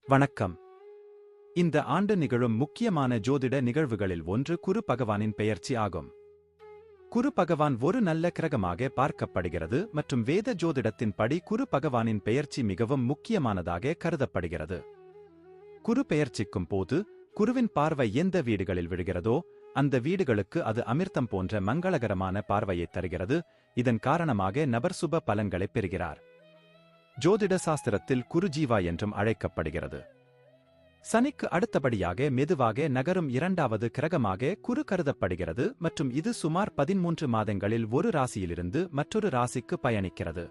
வணக்கம். இந்த ஆண்டு நிகழும் முக்கியமான ஜோதிட நிகழ்வுகளில் ஒன்று குரு பகவானின் பெயர்ச்சி ஆகும். குரு பகவான் ஒரு நல்ல கிரகமாக பார்க்கப்படுகிறது மற்றும் வேத ஜோதிடத்தின் படி குரு பகவானின் பெயர்ச்சி மிகவும் முக்கியமானதாக கருதப்படுகிறது. குரு பெயர்ச்சிக்கும் போது குருவின் பார்வை எந்த வீடுகளில் விழுகிறதோ அந்த வீடுகளுக்கு அது அமிர்தம் போன்ற மங்களகரமான பார்வையை தருகிறது. இதன் காரணமாக நபர் சுப பலன்களை பெறுகிறார். ஜோதிட சாஸ்திரத்தில் குரு ஜீவா என்றும் அழைக்கப்படுகிறது. சனிக்கு அடுத்தபடியாக மெதுவாக நகரும் இரண்டாவது கிரகமாக குரு கருதப்படுகிறது மற்றும் இது சுமார் 13 மாதங்களில் ஒரு ராசியிலிருந்து மற்றொரு ராசிக்கு பயணிக்கிறது.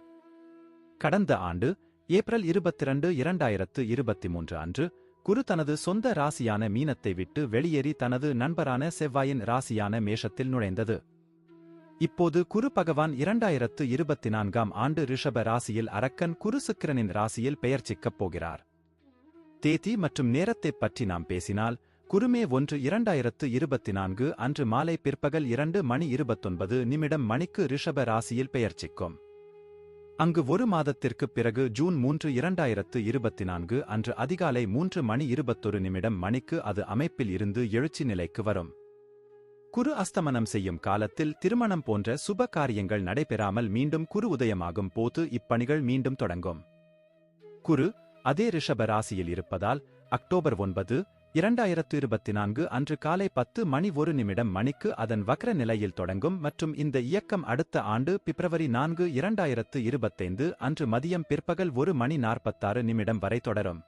கடந்த ஆண்டு ஏப்ரல் 22, 2023 அன்று குரு தனது சொந்த ராசியான மீனத்தை விட்டு வெளியேறி தனது நண்பரான செவ்வாயின் ராசியான மேஷத்தில் நுழைந்தது. இப்போது குரு பகவான் 2024ஆம் ஆண்டு ரிஷப ராசியில் அரக்கன் குரு சுக்கிரனின் ராசியில் பெயர்ச்சிக்கப் போகிறார். தேதி மற்றும் நேரத்தைப் பற்றி நாம் பேசினால் குரு மே 1, 2024 அன்று மாலை பிற்பகல் 2:29 மணிக்கு ரிஷப ராசியில் பெயர்ச்சிக்கும். அங்கு ஒரு மாதத்திற்குப் பிறகு ஜூன் 3, 2024 அன்று அதிகாலை 3:21 மணிக்கு அது அமைப்பில் இருந்து எழுச்சி நிலைக்கு வரும். குரு அஸ்தமனம் செய்யும் காலத்தில் திருமணம் போன்ற சுப காரியங்கள் நடைபெறாமல் மீண்டும் குரு உதயமாகும் போது இப்பணிகள் மீண்டும் தொடங்கும். குரு அதே ரிஷப ராசியில் இருப்பதால் அக்டோபர் 9, 2024 அன்று காலை 10:01 மணிக்கு அதன் வக்ர நிலையில் தொடங்கும் மற்றும் இந்த இயக்கம் அடுத்த ஆண்டு பிப்ரவரி 4, 2025 அன்று மதியம் பிற்பகல் 1:46 வரை தொடரும்.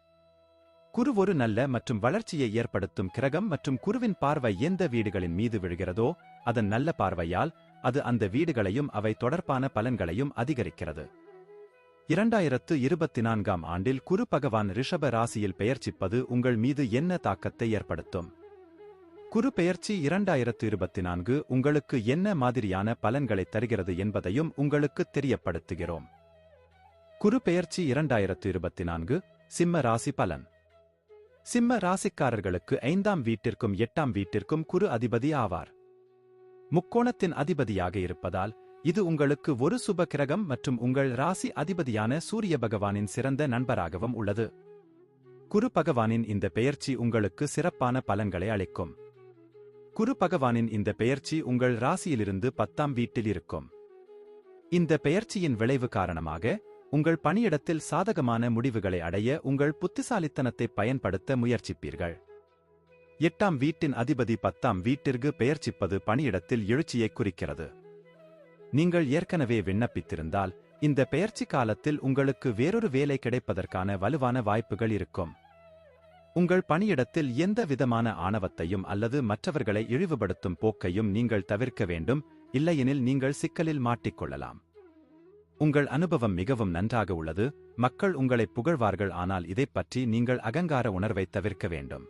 குரு ஒரு நல்ல மற்றும் வளர்ச்சியை ஏற்படுத்தும் கிரகம் மற்றும் குருவின் பார்வை எந்த வீடுகளின் மீது விழுகிறதோ அதன் நல்ல பார்வையால் அது அந்த வீடுகளையும் அவை தொடர்பான பலன்களையும் அதிகரிக்கிறது. 2024ஆம் ஆண்டில் குரு பகவான் ரிஷப ராசியில் பெயர்ச்சிப்பது உங்கள் மீது என்ன தாக்கத்தை ஏற்படுத்தும்? குரு பெயர்ச்சி 2024 உங்களுக்கு என்ன மாதிரியான பலன்களை தருகிறது என்பதையும் உங்களுக்கு தெரியப்படுத்துகிறோம். குரு பெயர்ச்சி 2024 சிம்ம ராசி பலன். சிம்ம ராசிக்காரர்களுக்கு 5ஆம் வீட்டிற்கும் 8ஆம் வீட்டிற்கும் குரு அதிபதி ஆவார். முக்கோணத்தின் அதிபதியாக இருப்பதால் இது உங்களுக்கு ஒரு சுப கிரகம் மற்றும் உங்கள் ராசி அதிபதியான சூரிய பகவானின் சிறந்த நண்பராகவும் உள்ளது. குரு பகவானின் இந்த பெயர்ச்சி உங்களுக்கு சிறப்பான பலன்களை அளிக்கும். குரு பகவானின் இந்த பெயர்ச்சி உங்கள் ராசியிலிருந்து 10ஆம் வீட்டில் இருக்கும். இந்த பெயர்ச்சியின் விளைவு காரணமாக உங்கள் பணியிடத்தில் சாதகமான முடிவுகளை அடைய உங்கள் புத்திசாலித்தனத்தை பயன்படுத்த முயற்சிப்பீர்கள். 8ஆம் வீட்டின் அதிபதி 10ஆம் வீட்டிற்கு பெயர்ச்சிப்பது பணியிடத்தில் எழுச்சியை குறிக்கிறது. நீங்கள் ஏற்கனவே விண்ணப்பித்திருந்தால் இந்த பெயர்ச்சி காலத்தில் உங்களுக்கு வேறொரு வேலை கிடைப்பதற்கான வலுவான வாய்ப்புகள் இருக்கும். உங்கள் பணியிடத்தில் எந்த விதமான ஆணவத்தையும் அல்லது மற்றவர்களை இழிவுபடுத்தும் போக்கையும் நீங்கள் தவிர்க்க வேண்டும், இல்லையெனில் நீங்கள் சிக்கலில் மாட்டிக்கொள்ளலாம். உங்கள் அனுபவம் மிகவும் நன்றாக உள்ளது, மக்கள் உங்களை புகழ்வார்கள், ஆனால் இதைப் பற்றி நீங்கள் அகங்கார உணர்வை தவிர்க்க வேண்டும்.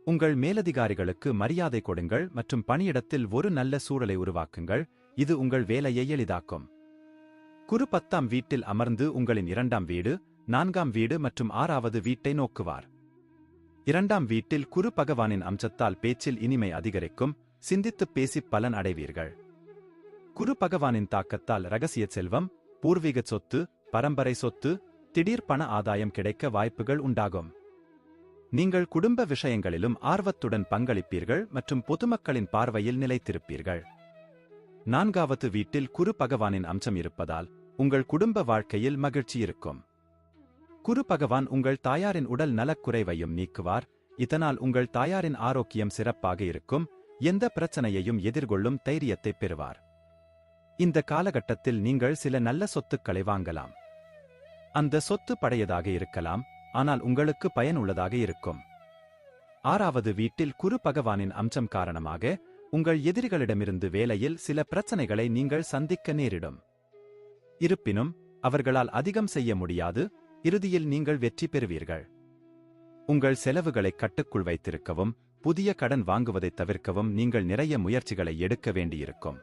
உங்கள் மேலதிகாரிகளுக்கு மரியாதை கொடுங்கள் மற்றும் பணியிடத்தில் ஒரு நல்ல சூழலை உருவாக்குங்கள், இது உங்கள் வேலையை எளிதாக்கும். குரு 10ஆம் வீட்டில் அமர்ந்து உங்களின் 2ஆம் வீடு, 4ஆம் வீடு மற்றும் 6வது வீட்டை நோக்குவார். 2ஆம் வீட்டில் குரு பகவானின் அம்சத்தால் பேச்சில் இனிமை அதிகரிக்கும், சிந்தித்துப் பேசிப் பலன் அடைவீர்கள். குரு பகவானின் தாக்கத்தால் ரகசிய செல்வம், பூர்வீக சொத்து, பரம்பரை சொத்து, திடீர் பண ஆதாயம் கிடைக்க வாய்ப்புகள் உண்டாகும். நீங்கள் குடும்ப விஷயங்களிலும் ஆர்வத்துடன் பங்களிப்பீர்கள் மற்றும் பொதுமக்களின் பார்வையில் நிலைத்திருப்பீர்கள். 4வது வீட்டில் குரு பகவானின் அம்சம் இருப்பதால் உங்கள் குடும்ப வாழ்க்கையில் மகிழ்ச்சி இருக்கும். குரு பகவான் உங்கள் தாயாரின் உடல் நலக்குறைவையும் நீக்குவார், இதனால் உங்கள் தாயாரின் ஆரோக்கியம் சிறப்பாக இருக்கும், எந்த பிரச்சனையையும் எதிர்கொள்ளும் தைரியத்தை பெறுவார். இந்த காலகட்டத்தில் நீங்கள் சில நல்ல சொத்துக்களை வாங்கலாம். அந்த சொத்து பழையதாக இருக்கலாம், ஆனால் உங்களுக்கு பயனுள்ளதாக இருக்கும். 6வது வீட்டில் குரு பகவானின் அம்சம் காரணமாக உங்கள் எதிரிகளிடமிருந்து வேலையில் சில பிரச்சனைகளை நீங்கள் சந்திக்க நேரிடும். இருப்பினும் அவர்களால் அதிகம் செய்ய முடியாது, இறுதியில் நீங்கள் வெற்றி பெறுவீர்கள். உங்கள் செலவுகளை கட்டுக்குள் வைத்திருக்கவும் புதிய கடன் வாங்குவதை தவிர்க்கவும் நீங்கள் நிறைய முயற்சிகளை எடுக்க வேண்டியிருக்கும்.